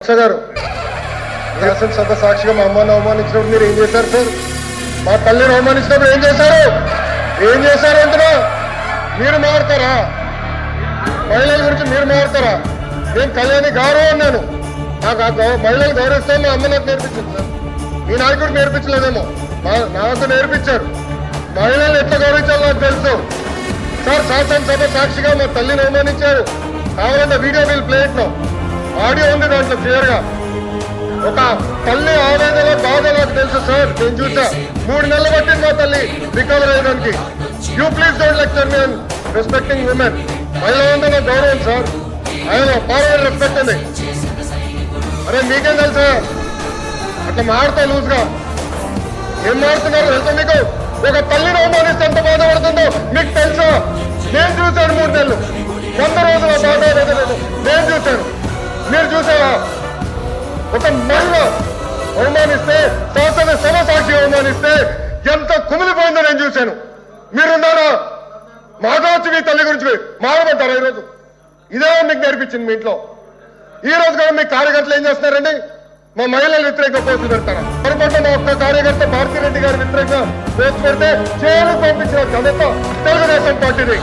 బొత్స గారు శాసనసభ సాక్షిగా మా అమ్మను అవమానించినప్పుడు మీరు ఏం చేశారు సార్? మా తల్లిని అవమానించినప్పుడు ఏం చేశారు? ఏం చేశారు అంటున్నా? మీరు మారుతారా? మహిళల గురించి మీరు మారుతారా? నేను కళ్యాణి గౌరవం అన్నాను. నాకు ఆ మహిళలు గౌరవిస్తే మా అమ్మ నాకు నేర్పించింది సార్. మీ నాయకుడు నేర్పించలేదేమో, నాకు నేర్పించారు. మహిళలు ఎట్లా గౌరవించాలో నాకు తెలుసు సార్. శాసనసభ సాక్షిగా మా తల్లిని అవమానించారు. కావాలంటే video we'll play it no. Audio ఉంది దాంట్లో క్లియర్ గా. ఒక తల్లి ఆవేదన బాధ నాకు తెలుసు సార్. నేను చూసా. 3 నెలలు పట్టింది మా తల్లి రికవర్ అయ్యడానికి. You please don't lecture me on respecting women. మహిళ అంటే నాకు గౌరవం సార్. ఆయన ఫార్వర్డ్ రెస్పెక్ట్ ఉంది. అరే మీకేం తెలుసా? అట్లా మారుతా లూజ్గా. ఏం మారుతున్నారు తెలుసా మీకు? ఒక తల్లిని అవమానిస్తే ఎంత బాధపడుతుందో మీకు తెలుసా? నేను చూశాను 3 నెలలు, 100 రోజుల బాధ నేను చూశాను. మీరు చూసారా? ఒక మహిళ అవమానిస్తే, శాసనసభ సాక్షి అవమానిస్తే ఎంత కుమిలిపోయిందో నేను చూశాను. మీరున్నారా? మాట్లాడచ్చు మీ తల్లి గురించి మారమంటారా ఈరోజు? ఇదే మీకు నేర్పించింది మీ ఇంట్లో. ఈ రోజు కూడా మీ కార్యకర్తలు ఏం చేస్తున్నారండి? మా మహిళలు వ్యతిరేకంగా పోస్టు పెడతారా? పొరపాటు మా ఒక్క కార్యకర్త భారతిరెడ్డి గారి వ్యతిరేకంగా పోస్టు పెడితే జైలు పంపించిన ఘనత తెలుగుదేశం పార్టీది.